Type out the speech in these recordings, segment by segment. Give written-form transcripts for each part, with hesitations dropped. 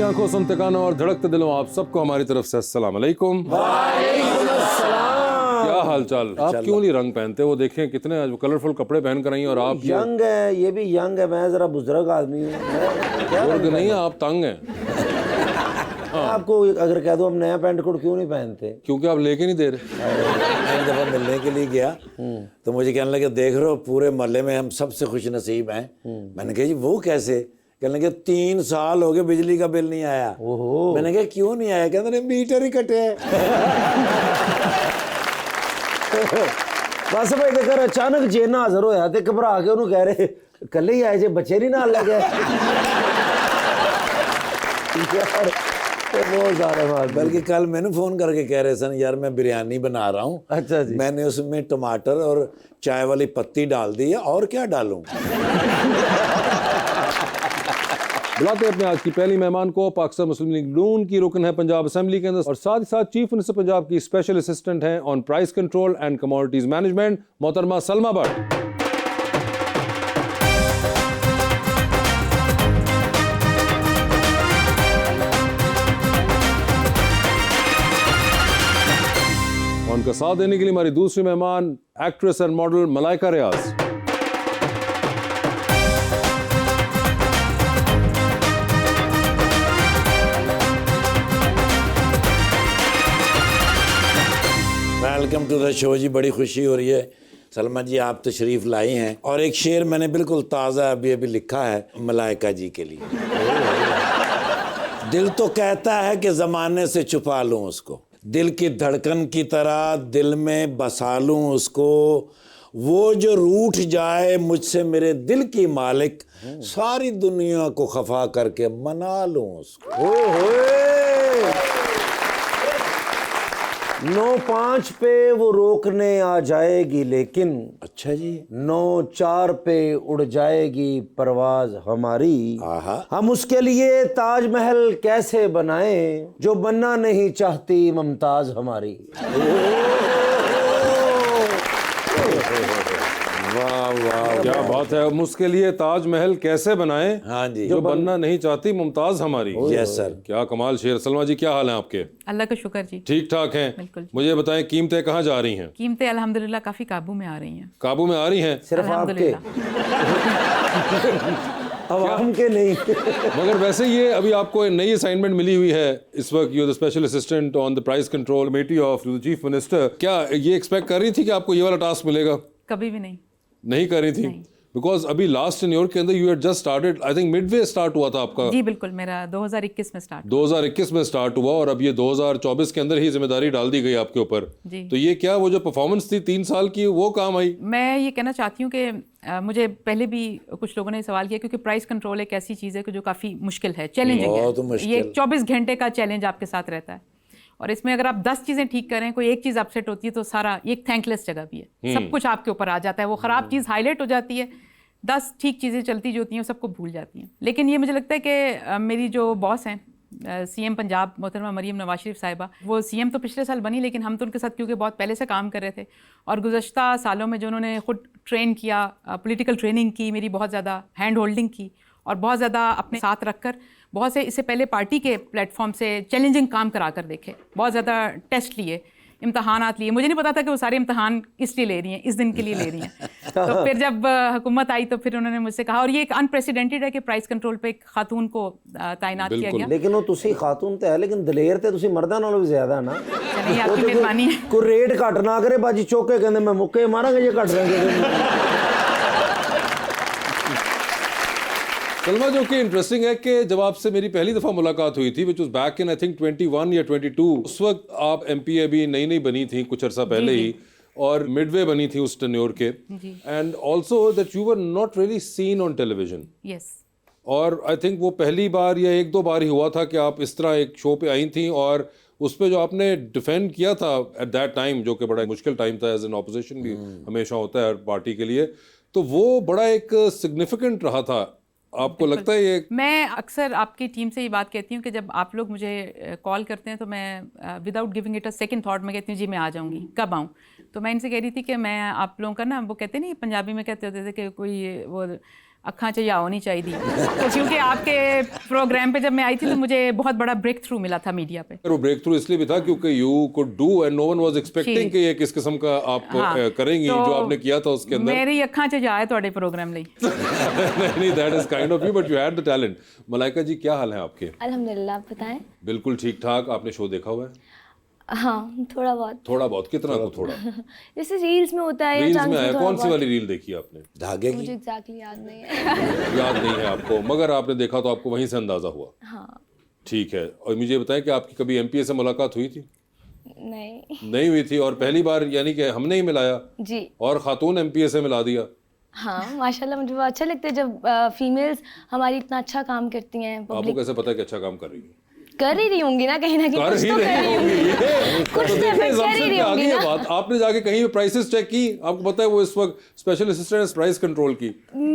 आंखों, सुनते कानों और धड़कते दिलों, आप सबको हमारी तरफ से अस्सलाम वालेकुम। क्या हाल चाल? आप क्यों नहीं रंग पहनते? वो देखें कितने कलरफुल कपड़े पहन कर आई हैं और आप यंग है, ये भी यंग है, मैं जरा बुजुर्ग आदमी हूँ। बुजुर्ग नहीं है, आप तंग हैं। आपको अगर कह दो हम नया पैंट कोट क्यों नहीं पहनते? क्योंकि आप लेके नहीं दे रहे। एक दफ़ा मिलने के लिए गया तो मुझे कहने लगे देख रहे हो पूरे मोहल्ले में हम सबसे खुश नसीब हैं। मैंने कहा जी वो कैसे? कहने लगे 3 साल हो गए बिजली का बिल नहीं आया। मैंने कहा क्यों नहीं आया? कहते मीटर ही कटे है। बस भाई अगर अचानक जे ना हाजिर होया ते घबरा के उन्होंने कह रहे कल ही आए जे बच्चे नहीं नाल लगे। यार बहुत ज़्यादा बात। बल्कि कल मैंने फ़ोन करके कह रहे सन यार मैं बिरयानी बना रहा हूँ। अच्छा जी। मैंने उसमें टमाटर और चाय वाली पत्ती डाल दी है और क्या डालूं? बुलाते हैं अपने आज की पहली मेहमान को। पाकिस्तान मुस्लिम लीग नून की रुकन है पंजाब असेंबली के अंदर और साथ ही साथ चीफ मिनिस्टर पंजाब की स्पेशल असिस्टेंट हैं on price control and commodities management, मोहतरमा सलमा भट्ट। उनका साथ देने के लिए हमारी दूसरी मेहमान actress and model Malaika Riyaz. Welcome to the show ji, बड़ी खुशी हो रही है सलमा जी आप तशरीफ़ लाई हैं और एक शेर मैंने बिल्कुल ताज़ा अभी लिखा है मलाइका जी के लिए। दिल तो कहता है कि ज़माने से छुपा लूँ उसको, दिल की धड़कन की तरह दिल में बसा लूँ उसको, वो जो रूठ जाए मुझसे मेरे दिल की मालिक, सारी दुनिया को खफा करके मना लूँ उसको। 9-5 पे वो रोकने आ जाएगी लेकिन अच्छा जी। 9-4 पे उड़ जाएगी परवाज हमारी। आहा। हम उसके लिए ताजमहल कैसे बनाएं जो बनना नहीं चाहती मुमताज हमारी। वाह वाह क्या बात है। हम उसके लिए ताजमहल कैसे बनाएं हाँ जी। जो बनना नहीं चाहती मुमताज हमारी। Yes sir. क्या कमाल शेर। सलमा जी क्या हाल है आपके? अल्लाह का शुक्र जी, ठीक ठाक हैं? बिल्कुल। मुझे बताएं कीमतें कहाँ जा रही हैं? कीमतें अल्हम्दुलिल्लाह काफ़ी काबू में आ रही हैं। काबू में आ रही हैं? सिर्फ आपके, अल्हम्दुलिल्लाह। अवाम के नहीं। मगर वैसे ये अभी आपको नई असाइनमेंट मिली हुई है इस वक्त, you the special assistant on the price control committee of the chief minister. क्या ये एक्सपेक्ट कर रही थी कि आपको ये वाला टास्क मिलेगा? कभी भी नहीं। नहीं कर रही थी? बिकॉज अभी लास्ट टेन्योर के अंदर you had just started, I think Midway start हुआ था आपका। जी बिल्कुल, मेरा 2021 में स्टार्ट। 2021 में स्टार्ट हुआ और अब ये 2024 के अंदर ही जिम्मेदारी डाल दी गई आपके ऊपर। तो ये क्या वो जो परफॉर्मेंस थी 3 साल की वो काम आई? मैं ये कहना चाहती हूँ कि मुझे पहले भी कुछ लोगों ने सवाल किया क्योंकि प्राइस कंट्रोल एक ऐसी चीज़ है कि जो काफ़ी मुश्किल है, चैलेंजिंग है। ये 24 घंटे का चैलेंज आपके साथ रहता है और इसमें अगर आप 10 चीज़ें ठीक करें, कोई एक चीज़ अपसेट होती है तो सारा एक थैंकलेस जगह भी है, सब कुछ आपके ऊपर आ जाता है। वो ख़राब चीज़ हाईलाइट हो जाती है, 10 ठीक चीज़ें चलती जो होती हैं सबको भूल जाती हैं। लेकिन ये मुझे लगता है कि मेरी जो बॉस हैं सीएम पंजाब मोहतरमा मरीम नवाज शरीफ साहिबा, वो सीएम तो पिछले साल बनी लेकिन हम तो उनके साथ क्योंकि बहुत पहले से काम कर रहे थे और गुज़श्ता सालों में जो उन्होंने खुद ट्रेन किया, पॉलिटिकल ट्रेनिंग की, मेरी बहुत ज़्यादा हैंड होल्डिंग की और बहुत ज़्यादा अपने साथ रखकर बहुत से इससे पहले पार्टी के प्लेटफॉर्म से चैलेंजिंग काम करा कर देखे, बहुत ज़्यादा टेस्ट लिए, इम्तहानात लिए। मुझे नहीं पता था कि वो सारे इम्तहान किस लिए ले रही हैं, इस दिन के लिए ले रही हैं। तो फिर जब हुकूमत आई तो फिर उन्होंने मुझसे कहा, और ये एक अनप्रेसिडेंटेड है कि प्राइस कंट्रोल पे एक खातून को तैनात किया गया। लेकिन वो तुसी खातून तो है लेकिन दलेर ते तुसी मर्दां नालों भी ज्यादा ना। चलिए आपकी मेहरबानी है। कोई रेट घट ना करे बाजी चौके कहंदे मैं मुक्के मारांगे जे घट रहेंगे। सलमा जो कि इंटरेस्टिंग है कि जब आपसे मेरी पहली दफ़ा मुलाकात हुई थी which was back in I think 21 या 22, उस वक्त आप एमपी अभी नई नई बनी थी कुछ अर्सा पहले ही और मिडवे बनी थी उस टेन्योर के, and also that you were not really seen on television. Yes. और आई थिंक वो पहली बार या 1-2 बार ही हुआ था कि आप इस तरह एक शो पे आई थी और उस पर जो आपने डिफेंड किया था एट दैट टाइम, जो कि बड़ा मुश्किल टाइम था एज एन ऑपोजिशन भी हमेशा होता है पार्टी के लिए, तो वो बड़ा एक सिग्निफिकेंट रहा था। आपको लगता है ये? मैं अक्सर आपकी टीम से ये बात कहती हूँ कि जब आप लोग मुझे कॉल करते हैं तो मैं without giving it a second thought मैं कहती हूँ जी मैं आ जाऊँगी, कब आऊँ। तो मैं इनसे कह रही थी कि मैं आप लोगों का ना, वो कहते नहीं पंजाबी में कहते होते थे कि कोई वो अखां च या होनी चाहिए तो क्योंकि आपके प्रोग्राम पे जब मैं आई थी तो मुझे बहुत बड़ा ब्रेक थ्रू मिला था मीडिया पे। वो ब्रेक थ्रू इसलिए भी था क्योंकि you could do and no one was expecting कि ये किस किस्म का आप करेंगी तो जो आपने किया था उसके अंदर। मेरी अखां च जाए ਤੁਹਾਡੇ प्रोग्राम ਲਈ। नहीं, that is kind of you but you had the talent. Malaika ji क्या हाल है आपके? अल्हम्दुलिल्लाह, आप बताएं। बिल्कुल ठीक ठाक। आपने शो देखा हुआ है? हाँ, थोड़ा बहुत। थोड़ा बहुत कितना को थोड़ा? जैसे रील्स में होता है या रील्स चांस में आया। थोड़ा कौन सी बहुत। वाली रील देखी आपने? धागे मुझे की? एग्जैक्टली याद नहीं है। याद नहीं है आपको, मगर आपने देखा तो आपको वहीं से अंदाजा हुआ। हाँ। ठीक है। और मुझे बताएं कि आपकी कभी एमपीए से मुलाकात हुई थी? नहीं हुई थी। और पहली बार यानी कि हमने ही मिलाया जी। और खातून एमपीए से मिला दिया। हाँ, माशाल्लाह, मुझे बहुत अच्छा लगता है जब फीमेल्स हमारी इतना अच्छा काम करती हैं। आपको पब्लिक कैसे पता है कि अच्छा काम कर रही है? कर ही रही होंगी ना, कहीं ना कहीं कर कुछ ही तो कर रही रही होंगी। होंगी। ये कुछ तो तो देखिए effort कर ही assumption रही पे आ होंगी गई है ना। बात। आपने जाके कहीं पे प्राइसेस चेक की? आपको पता है वो इस वक्त स्पेशल असिस्टेंट प्राइस कंट्रोल की।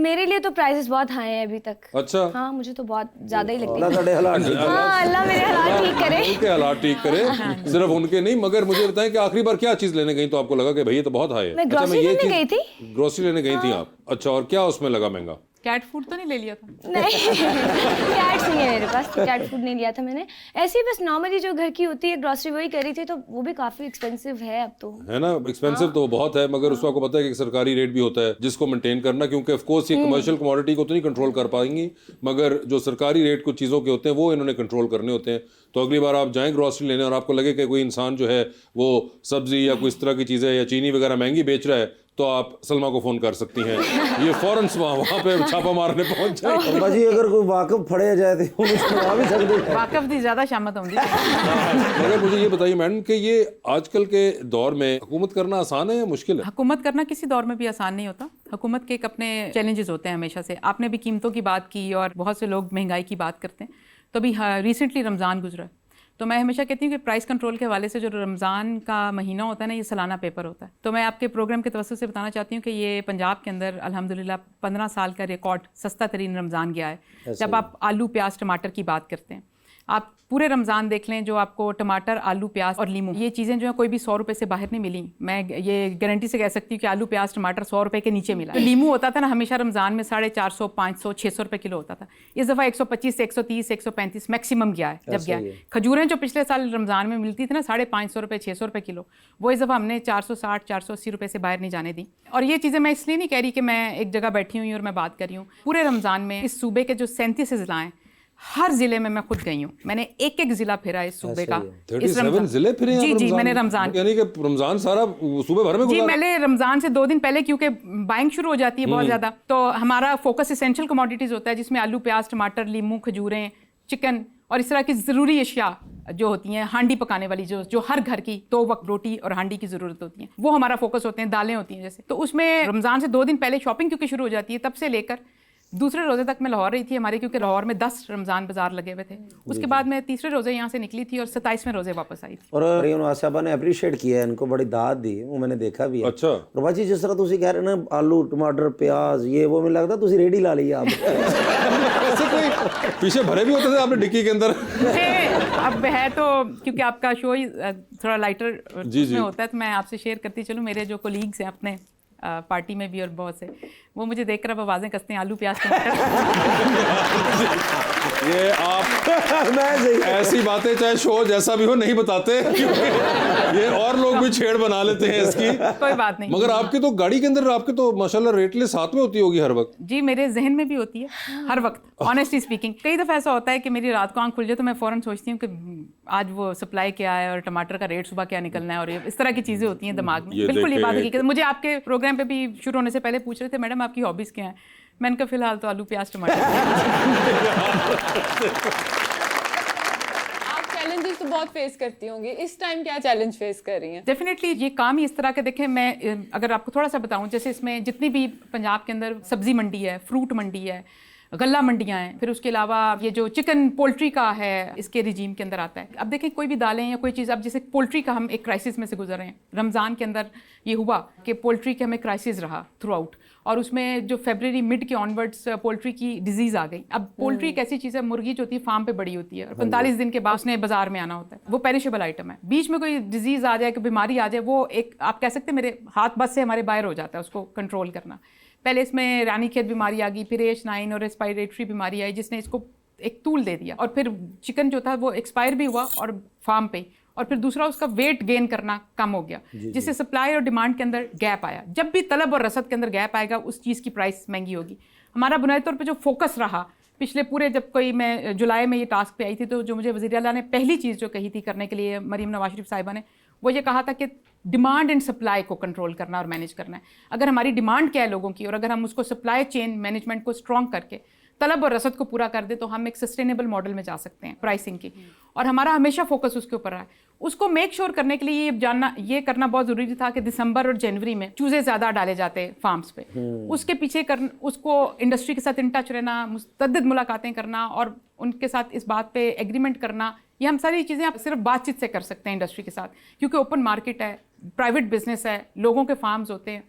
मेरे लिए तो प्राइसेस बहुत हाई हैं अभी तक। अच्छा। हाँ, मुझे तो बहुत ज्यादा ही लगती अल्लाह है। ਤੁਹਾਡੇ ਹਾਲਾਤ ਠੀਕ ਕਰੇ। हाँ, अल्लाह मेरे हालात ठीक करे। उनके हालात ठीक करे, सिर्फ उनके नहीं। मगर मुझे बताएं कि आखिरी बार क्या चीज लेने गई तो आपको लगा कि भाई ये तो बहुत हाई है? मैं ग्रोसरी लेने गई थी। ग्रोसरी लेने गई थी आप? अच्छा, और क्या उसमें लगा महंगा? कैट फूड तो नहीं ले लिया था? नहीं, कैट्स नहीं है मेरे पास, तो कैट फूड नहीं लिया था मैंने। ऐसे ही बस नॉर्मली जो घर की होती है ग्रोसरी वही करी थी, तो वो भी काफी एक्सपेंसिव है अब तो। है ना, एक्सपेंसिव तो बहुत है, मगर उसको आपको पता है कि एक सरकारी रेट भी होता है जिसको मेंटेन करना, क्योंकि ऑफ कोर्स ये कमर्शियल कमोडिटी को तो नहीं कंट्रोल कर पाएंगी, मगर जो सरकारी रेट कुछ चीज़ों के होते हैं वो इन्होंने कंट्रोल करने होते हैं। तो अगली बार आप जाएं ग्रोसरी लेने और आपको लगे कि कोई इंसान जो है वो सब्जी या कोई इस तरह की चीज़ें या चीनी वगैरह महंगी बेच रहा है, तो आप सलमा को फ़ोन कर सकती हैं। ये फ़ौरन वहाँ पे छापा मारने पहुँच जाए। अब्बा जी अगर कोई वाकफ फड़े जाए तो मुझे आ भी सकते हैं। वाकफ दी ज़्यादा शामत होंगी। मगर मुझे ये बताइए मैडम कि ये आजकल के दौर में हुकूमत करना आसान है या मुश्किल है? हुकूमत करना किसी दौर में भी आसान नहीं होता। हुकूमत के एक अपने चैलेंजेस होते हैं हमेशा से। आपने भी कीमतों की बात की और बहुत से लोग महंगाई की बात करते हैं। तो अभी रिसेंटली रमज़ान गुजरा है, तो मैं हमेशा कहती हूँ कि प्राइस कंट्रोल के हवाले से जो रमज़ान का महीना होता है ना, ये सालाना पेपर होता है। तो मैं आपके प्रोग्राम के तवज्जुह से बताना चाहती हूँ कि ये पंजाब के अंदर अल्हम्दुलिल्लाह 15 साल का रिकॉर्ड सस्ता तरीन रमज़ान गया है। जब आप आलू प्याज टमाटर की बात करते हैं, आप पूरे रमज़ान देख लें, जो आपको टमाटर आलू प्याज और लीमू, ये चीज़ें जो है कोई भी 100 रुपये से बाहर नहीं मिली। मैं ये गारंटी से कह सकती हूँ कि आलू प्याज टमाटर 100 रुपये के नीचे मिला। तो लीमू होता था ना हमेशा रमज़ान में 450, 500, 600 रुपये किलो होता था। इस दफ़ा 125 से 130, 135 मैक्सिमम गया है जब गया है। खजूरें जो पिछले साल रमज़ान में मिलती थी ना 550 रुपये, 600 रुपये किलो, वो इस दफ़ा हमने 460, 480 रुपये से बाहर नहीं जाने दी। और ये चीज़ें मैं इसलिए नहीं कह रही कि मैं एक जगह बैठी हुई और मैं बात कर रही हूँ। पूरे रमज़ान में इस सूबे के जो 37 ज़िला हैं, हर जिले में मैं खुद गई हूँ। मैंने एक एक जिला फिरा इस सूबे का। 37 जिले फिरे हैं जी, मैंने रमजान, यानी कि रमजान सारा सूबे भर में जी, गुजारा? मैंने रमजान से 2 दिन पहले, क्योंकि बाइंग शुरू हो जाती है बहुत ज्यादा, तो हमारा फोकस एसेंशियल कमोडिटीज होता है जिसमें आलू प्याज टमाटर लीमू खजूरें चिकन और इस तरह की ज़रूरी अशिया जो होती हैं, हांडी पकाने वाली जो हर घर की 2 वक्त रोटी और हांडी की ज़रूरत होती है, वो हमारा फोकस होते हैं। दालें होती हैं जैसे, तो उसमें रमज़ान से 2 दिन पहले शॉपिंग क्योंकि शुरू हो जाती है, तब से लेकर दूसरे रोज़े तक मैं लाहौर रही थी हमारे, क्योंकि लाहौर में 10 रमज़ान बाजार लगे हुए थे। उसके बाद मैं तीसरे रोज़े यहाँ से निकली थी और 27वें रोज़े वापस आई थी। और रियान साहबा ने अप्रीशिएट किया है, इनको बड़ी दाद दी, वो मैंने देखा भी है। अच्छा। और भाजी जिस तरह तुसी कह रहे ना आलू टमाटर प्याज ये वो, मुझे लगता तुसी रेडी ला ली आप। ऐसे कोई पीछे भरे भी होते थे आपने डिक्की के अंदर? अब है तो क्योंकि आपका शो ही थोड़ा लाइटर में होता है, तो मैं आपसे शेयर करती चलूँ। मेरे जो कोलीग्स हैं अपने पार्टी में भी और बहुत से, वो मुझे देखकर अब आवाज़ें कसते हैं आलू प्याज टमाटर। ये आप मैं ऐसी बातें चाहे शो जैसा भी हो नहीं बताते, क्योंकि ये और लोग भी छेड़ बना लेते हैं इसकी। कोई बात नहीं। मगर आपकी तो गाड़ी के अंदर आपके तो माशाल्लाह रेट लिस्ट साथ में होती होगी हर वक्त? जी, मेरे जहन में भी होती है हर वक्त, ऑनेस्टली स्पीकिंग। कई दफ़ा ऐसा होता है कि मेरी रात को आंख खुल जाए तो मैं फ़ौरन सोचती हूँ कि आज वो सप्लाई क्या है और टमाटर का रेट सुबह क्या निकलना है, और इस तरह की चीज़ें होती हैं दिमाग में। बिल्कुल ये बात है। मुझे आपके प्रोग्राम पे भी शुरू होने से पहले पूछ रहे थे मैडम आपकी हॉबीज़ क्या हैं, मैंने कहा फिलहाल तो आलू प्याज टमाटर। आप चैलेंजेस तो बहुत फेस करती होंगी, इस टाइम क्या चैलेंज फेस कर रही हैं? डेफिनेटली ये काम ही इस तरह के, देखें मैं अगर आपको थोड़ा सा बताऊं, जैसे इसमें जितनी भी पंजाब के अंदर सब्जी मंडी है, फ्रूट मंडी है, गल्ला मंडियाँ हैं, फिर उसके अलावा ये जो चिकन पोल्ट्री का है इसके रिजीम के अंदर आता है। अब देखें कोई भी दालें या कोई चीज़, अब जैसे पोल्ट्री का हम एक क्राइसिस में से गुजर रहे हैं। रमज़ान के अंदर ये हुआ कि पोल्ट्री के हमें क्राइसिस रहा थ्रू आउट, और उसमें जो फरवरी मिड के ऑनवर्ड्स पोल्ट्री की डिजीज़ आ गई। अब पोल्ट्री एक ऐसी चीज़ है, मुर्गी जो होती है फार्म पे बड़ी होती है और 45 दिन के बाद उसने बाजार में आना होता है, वो पेरिशेबल आइटम है। बीच में कोई डिजीज़ आ जाए, कोई बीमारी आ जाए, वो एक आप कह सकते हैं मेरे हाथ बस से हमारे बाहर हो जाता है उसको कंट्रोल करना। पहले इसमें रानीखेत बीमारी आ गई, फिर H9 और रेस्पिरेटरी बीमारी आई जिसने इसको एक तूल दे दिया, और फिर चिकन जो था वो एक्सपायर भी हुआ और फार्म पे, और फिर दूसरा उसका वेट गेन करना कम हो गया, जिससे सप्लाई और डिमांड के अंदर गैप आया। जब भी तलब और रसद के अंदर गैप आएगा उस चीज़ की प्राइस महंगी होगी। हमारा बुनियादी तौर पे जो फोकस रहा पिछले पूरे, जब कोई मैं जुलाई में ये टास्क पे आई थी, तो जो मुझे वज़ीर आला ने पहली चीज़ जो कही थी करने के लिए, मरीम नवाज शरीफ साहिबा ने, वो ये कहा था कि डिमांड एंड सप्लाई को कंट्रोल करना और मैनेज करना है। अगर हमारी डिमांड क्या है लोगों की, और अगर हम उसको सप्लाई चेन मैनेजमेंट को स्ट्रॉन्ग करके तलब और रसद को पूरा कर दे, तो हम एक सस्टेनेबल मॉडल में जा सकते हैं प्राइसिंग की। और हमारा हमेशा फोकस उसके ऊपर रहा है। उसको मेक श्योर करने के लिए ये करना बहुत ज़रूरी था कि दिसंबर और जनवरी में चूज़े ज़्यादा डाले जाते फार्म्स पे। उसके पीछे उसको इंडस्ट्री के साथ इन टच रहना, मुतअद्दिद मुलाकातें करना और उनके साथ इस बात पे एग्रीमेंट करना, ये हम सारी चीज़ें आप सिर्फ बातचीत से कर सकते हैं इंडस्ट्री के साथ, क्योंकि ओपन मार्केट है, प्राइवेट बिजनेस है, लोगों के फार्म्स होते हैं।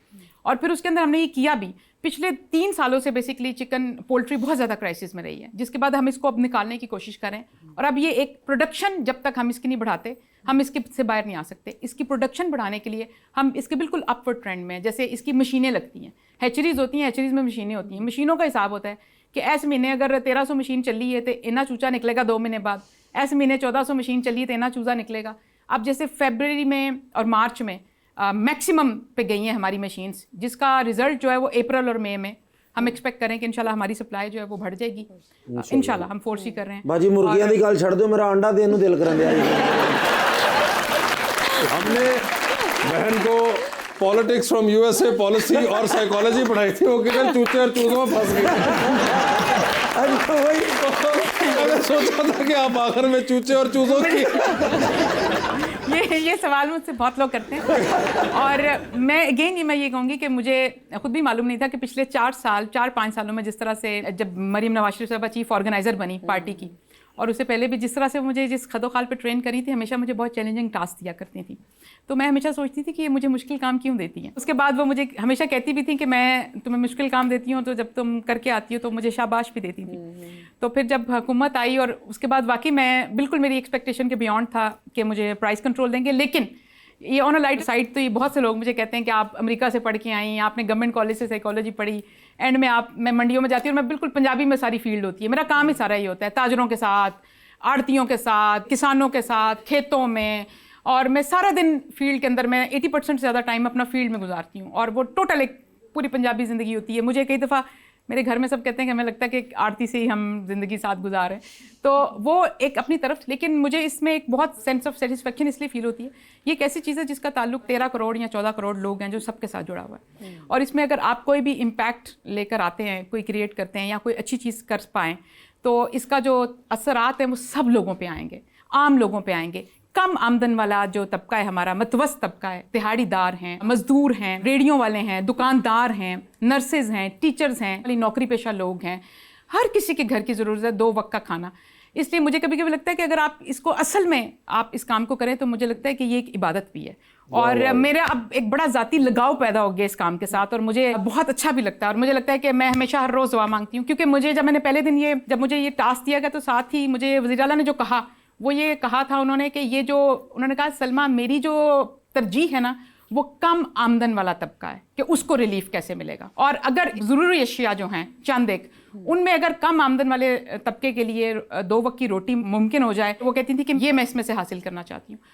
और फिर उसके अंदर हमने ये किया भी। पिछले 3 सालों से बेसिकली चिकन पोल्ट्री बहुत ज़्यादा क्राइसिस में रही है, जिसके बाद हम इसको अब निकालने की कोशिश करें। और अब ये एक प्रोडक्शन, जब तक हम इसकी नहीं बढ़ाते हम इसके से बाहर नहीं आ सकते। इसकी प्रोडक्शन बढ़ाने के लिए हम इसके बिल्कुल अपवर्ड ट्रेंड में, जैसे इसकी मशीनें लगती हैं, हैचरीज होती हैं, हैचरीज में मशीनें होती हैं। मशीनों का हिसाब होता है कि ऐसे महीने अगर 1300 मशीन चली है तो इतना चूचा निकलेगा 2 महीने बाद, ऐसे महीने 1400 मशीन चली है तो इतना चूजा निकलेगा। अब जैसे फरवरी में और मार्च में मैक्सिमम पे गई हैं हमारी मशीन्स, जिसका रिजल्ट जो है वो अप्रैल और मई में हम एक्सपेक्ट करें कि इंशाल्लाह हमारी सप्लाई जो है वो बढ़ जाएगी। इंशाल्लाह हम फोर्स ही कर रहे हैं। बाजी मुर्गियां दी गल छड़ दो, मेरा अंडा देने दिल कर दिया। हमने बहन को पॉलिटिक्स फ्रॉम यूएसए, पॉलिसी और साइकोलॉजी पढ़ाई थी, वो किधर चूचे और चूजों में फंस गई। मैंने सोचा था कि आप आखिर में चूचे और चूजों की ये सवाल मुझसे बहुत लोग करते हैं। और मैं ये कहूँगी कि मुझे खुद भी मालूम नहीं था कि पिछले 4-5 सालों में जिस तरह से, जब मरीम नवाज शरीफ साहबा चीफ ऑर्गेनाइज़र बनी पार्टी की, और उससे पहले भी जिस तरह से मुझे जिस खदोखाल पे ट्रेन करी थी, हमेशा मुझे बहुत चैलेंजिंग टास्क दिया करती थी। तो मैं हमेशा सोचती थी कि ये मुझे मुश्किल काम क्यों देती हैं। उसके बाद वो मुझे हमेशा कहती भी थी कि मैं तुम्हें मुश्किल काम देती हूँ, तो जब तुम करके आती हो तो मुझे शाबाश भी देती थी। तो फिर जब हुकूमत आई और उसके बाद वाकई मैं बिल्कुल, मेरी एक्सपेक्टेशन के बियॉन्ड था कि मुझे प्राइस कंट्रोल देंगे। लेकिन ये ऑन अ लाइट साइड, तो ये बहुत से लोग मुझे कहते हैं कि आप अमेरिका से पढ़ के आई, आपने गवर्नमेंट कॉलेज से साइकोलॉजी पढ़ी, एंड में मैं मंडियों में जाती हूँ और मैं बिल्कुल पंजाबी में सारी फील्ड होती है, मेरा काम ही सारा ये होता है, ताजरों के साथ, आड़तियों के साथ, किसानों के साथ, खेतों में, और मैं सारा दिन फील्ड के अंदर, मैं 80% से ज़्यादा टाइम अपना फील्ड में गुजारती हूँ, और वो टोटल एक पूरी पंजाबी ज़िंदगी होती है। मुझे कई दफ़ा मेरे घर में सब कहते हैं कि हमें लगता है कि आरती से ही हम ज़िंदगी साथ गुजार हैं, तो वो एक अपनी तरफ। लेकिन मुझे इसमें एक बहुत सेंस ऑफ सेटिस्फेक्शन इसलिए फील होती है, ये एक ऐसी चीज़ है जिसका ताल्लुक 13 करोड़ या 14 करोड़ लोग हैं जो सबके साथ जुड़ा हुआ है। और इसमें अगर आप कोई भी इम्पैक्ट लेकर आते हैं, कोई क्रिएट करते हैं या कोई अच्छी चीज़ कर पाएँ, तो इसका जो असरात हैं वो सब लोगों पे आएंगे, आम लोगों पे आएंगे। कम आमदन वाला जो तबका है हमारा, मतवस्त तबका है, दिहाड़ीदार हैं, मजदूर हैं, रेडियो वाले हैं, दुकानदार हैं, नर्सेज हैं, टीचर्स हैं, नौकरी पेशा लोग हैं, हर किसी के घर की ज़रूरत है 2 वक्त का खाना। इसलिए मुझे कभी कभी लगता है कि अगर आप इसको असल में आप इस काम को करें तो मुझे लगता है कि ये एक इबादत भी है। और मेरा अब एक बड़ा ज़ाती लगाव पैदा हो गया इस काम के साथ, और मुझे बहुत अच्छा भी लगता है। और मुझे लगता है कि मैं हमेशा हर रोज़ दुआ मांगती हूँ, क्योंकि मुझे जब मैंने पहले दिन जब मुझे ये टास्क दिया गया, तो साथ ही मुझे वज़ीर आला ने जो कहा, वो ये कहा था उन्होंने कि उन्होंने कहा, सलमा, मेरी जो तरजीह है ना, वो कम आमदन वाला तबका है कि उसको रिलीफ कैसे मिलेगा। और अगर ज़रूरी अशिया जो हैं चंद एक, उनमें अगर कम आमदन वाले तबके के लिए 2 वक्त की रोटी मुमकिन हो जाए, तो वो कहती थी कि ये मैं इसमें से हासिल करना चाहती हूँ।